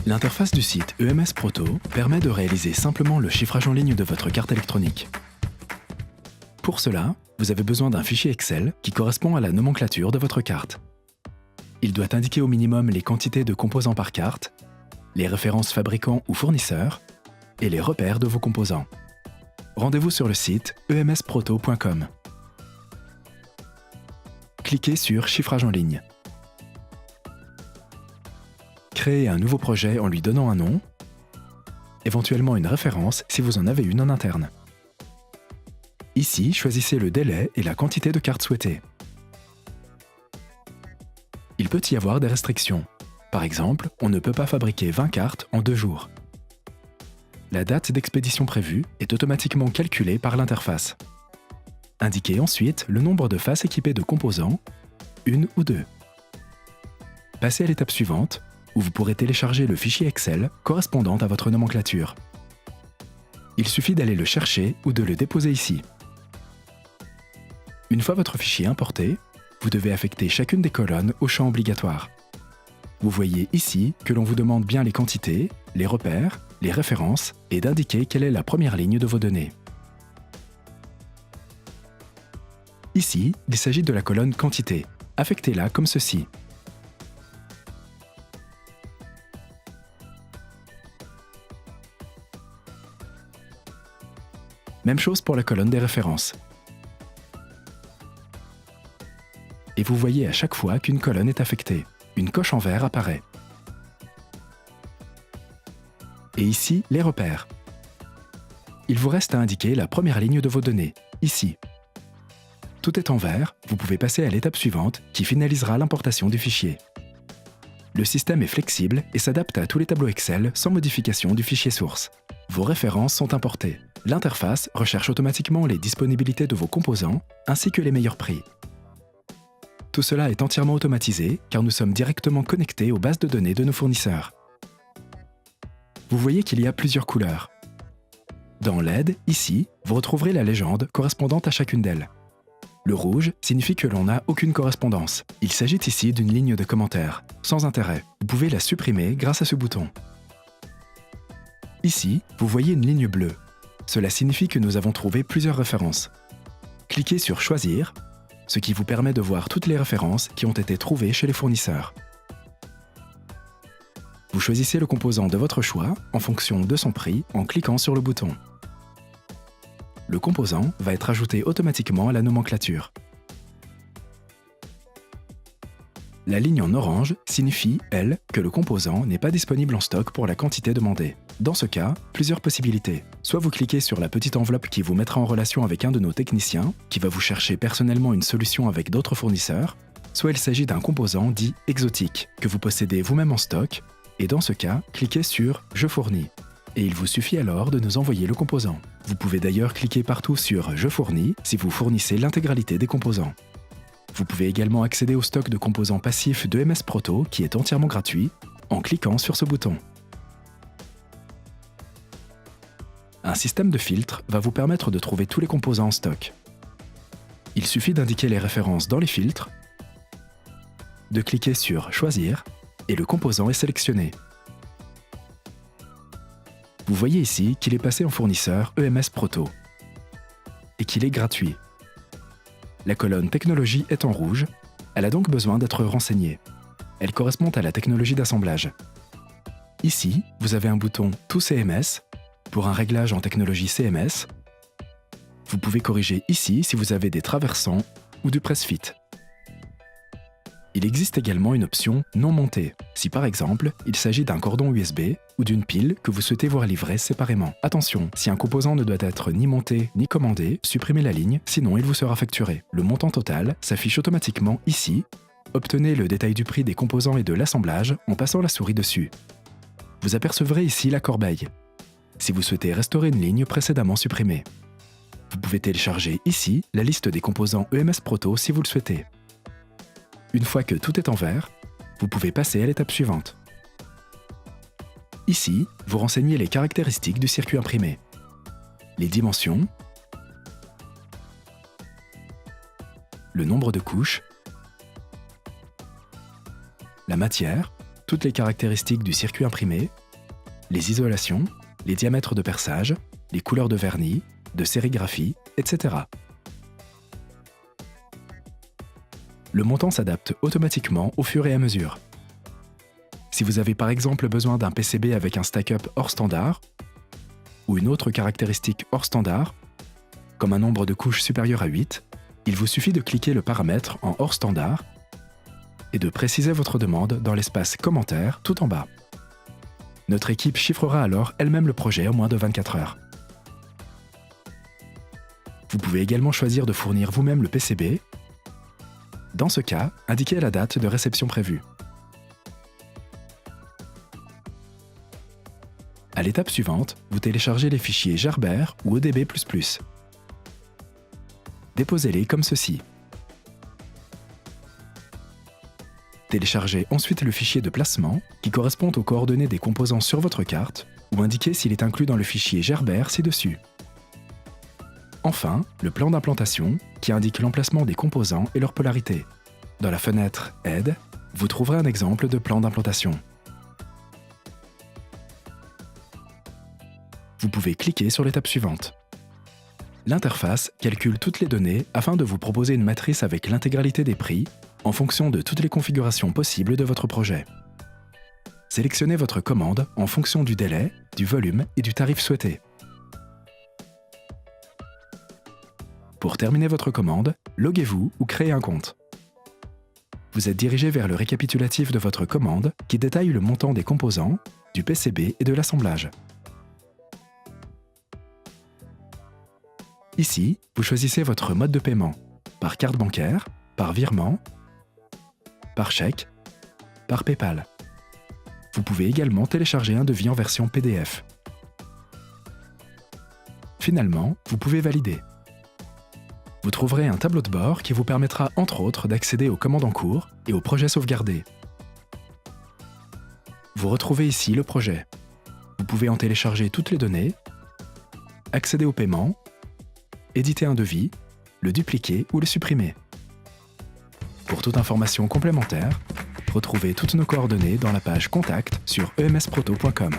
L'interface du site EMS Proto permet de réaliser simplement le chiffrage en ligne de votre carte électronique. Pour cela, vous avez besoin d'un fichier Excel qui correspond à la nomenclature de votre carte. Il doit indiquer au minimum les quantités de composants par carte, les références fabricants ou fournisseurs et les repères de vos composants. Rendez-vous sur le site emsproto.com. Cliquez sur Chiffrage en ligne. Créez un nouveau projet en lui donnant un nom, éventuellement une référence si vous en avez une en interne. Ici, choisissez le délai et la quantité de cartes souhaitées. Il peut y avoir des restrictions. Par exemple, on ne peut pas fabriquer 20 cartes en 2 jours. La date d'expédition prévue est automatiquement calculée par l'interface. Indiquez ensuite le nombre de faces équipées de composants, 1 ou 2. Passez à l'étape suivante, où vous pourrez télécharger le fichier Excel correspondant à votre nomenclature. Il suffit d'aller le chercher ou de le déposer ici. Une fois votre fichier importé, vous devez affecter chacune des colonnes au champ obligatoire. Vous voyez ici que l'on vous demande bien les quantités, les repères, les références et d'indiquer quelle est la première ligne de vos données. Ici, il s'agit de la colonne quantité. Affectez-la comme ceci. Même chose pour la colonne des références. Et vous voyez à chaque fois qu'une colonne est affectée. Une coche en vert apparaît. Et ici, les repères. Il vous reste à indiquer la première ligne de vos données, ici. Tout est en vert, vous pouvez passer à l'étape suivante qui finalisera l'importation du fichier. Le système est flexible et s'adapte à tous les tableaux Excel sans modification du fichier source. Vos références sont importées. L'interface recherche automatiquement les disponibilités de vos composants ainsi que les meilleurs prix. Tout cela est entièrement automatisé car nous sommes directement connectés aux bases de données de nos fournisseurs. Vous voyez qu'il y a plusieurs couleurs. Dans LED, ici, vous retrouverez la légende correspondant à chacune d'elles. Le rouge signifie que l'on n'a aucune correspondance. Il s'agit ici d'une ligne de commentaires, sans intérêt. Vous pouvez la supprimer grâce à ce bouton. Ici, vous voyez une ligne bleue. Cela signifie que nous avons trouvé plusieurs références. Cliquez sur Choisir, ce qui vous permet de voir toutes les références qui ont été trouvées chez les fournisseurs. Vous choisissez le composant de votre choix en fonction de son prix en cliquant sur le bouton. Le composant va être ajouté automatiquement à la nomenclature. La ligne en orange signifie, elle, que le composant n'est pas disponible en stock pour la quantité demandée. Dans ce cas, plusieurs possibilités. Soit vous cliquez sur la petite enveloppe qui vous mettra en relation avec un de nos techniciens, qui va vous chercher personnellement une solution avec d'autres fournisseurs, soit il s'agit d'un composant dit exotique, que vous possédez vous-même en stock, et dans ce cas, cliquez sur « Je fournis ». Et il vous suffit alors de nous envoyer le composant. Vous pouvez d'ailleurs cliquer partout sur « Je fournis » si vous fournissez l'intégralité des composants. Vous pouvez également accéder au stock de composants passifs de EMS Proto qui est entièrement gratuit en cliquant sur ce bouton. Un système de filtre va vous permettre de trouver tous les composants en stock. Il suffit d'indiquer les références dans les filtres, de cliquer sur « Choisir » et le composant est sélectionné. Vous voyez ici qu'il est passé en fournisseur EMS Proto et qu'il est gratuit. La colonne Technologie est en rouge, elle a donc besoin d'être renseignée. Elle correspond à la technologie d'assemblage. Ici, vous avez un bouton Tout CMS pour un réglage en technologie CMS. Vous pouvez corriger ici si vous avez des traversants ou du press-fit. Il existe également une option non montée, si par exemple, il s'agit d'un cordon USB ou d'une pile que vous souhaitez voir livrer séparément. Attention, si un composant ne doit être ni monté ni commandé, supprimez la ligne, sinon il vous sera facturé. Le montant total s'affiche automatiquement ici. Obtenez le détail du prix des composants et de l'assemblage en passant la souris dessus. Vous apercevrez ici la corbeille, si vous souhaitez restaurer une ligne précédemment supprimée. Vous pouvez télécharger ici la liste des composants EMS Proto si vous le souhaitez. Une fois que tout est en vert, vous pouvez passer à l'étape suivante. Ici, vous renseignez les caractéristiques du circuit imprimé, les dimensions, le nombre de couches, la matière, toutes les caractéristiques du circuit imprimé, les isolations, les diamètres de perçage, les couleurs de vernis, de sérigraphie, etc. Le montant s'adapte automatiquement au fur et à mesure. Si vous avez par exemple besoin d'un PCB avec un stack-up hors standard, ou une autre caractéristique hors standard, comme un nombre de couches supérieur à 8, il vous suffit de cliquer le paramètre en hors standard et de préciser votre demande dans l'espace commentaire tout en bas. Notre équipe chiffrera alors elle-même le projet en moins de 24 heures. Vous pouvez également choisir de fournir vous-même le PCB. Dans ce cas, indiquez la date de réception prévue. À l'étape suivante, vous téléchargez les fichiers Gerber ou EDB++. Déposez-les comme ceci. Téléchargez ensuite le fichier de placement qui correspond aux coordonnées des composants sur votre carte ou indiquez s'il est inclus dans le fichier Gerber ci-dessus. Enfin, le plan d'implantation qui indique l'emplacement des composants et leur polarité. Dans la fenêtre Aide, vous trouverez un exemple de plan d'implantation. Vous pouvez cliquer sur l'étape suivante. L'interface calcule toutes les données afin de vous proposer une matrice avec l'intégralité des prix en fonction de toutes les configurations possibles de votre projet. Sélectionnez votre commande en fonction du délai, du volume et du tarif souhaité. Pour terminer votre commande, loguez-vous ou créez un compte. Vous êtes dirigé vers le récapitulatif de votre commande qui détaille le montant des composants, du PCB et de l'assemblage. Ici, vous choisissez votre mode de paiement, par carte bancaire, par virement, par chèque, par PayPal. Vous pouvez également télécharger un devis en version PDF. Finalement, vous pouvez valider. Vous trouverez un tableau de bord qui vous permettra entre autres d'accéder aux commandes en cours et aux projets sauvegardés. Vous retrouvez ici le projet. Vous pouvez en télécharger toutes les données, accéder au paiement, éditer un devis, le dupliquer ou le supprimer. Pour toute information complémentaire, retrouvez toutes nos coordonnées dans la page Contact sur emsproto.com.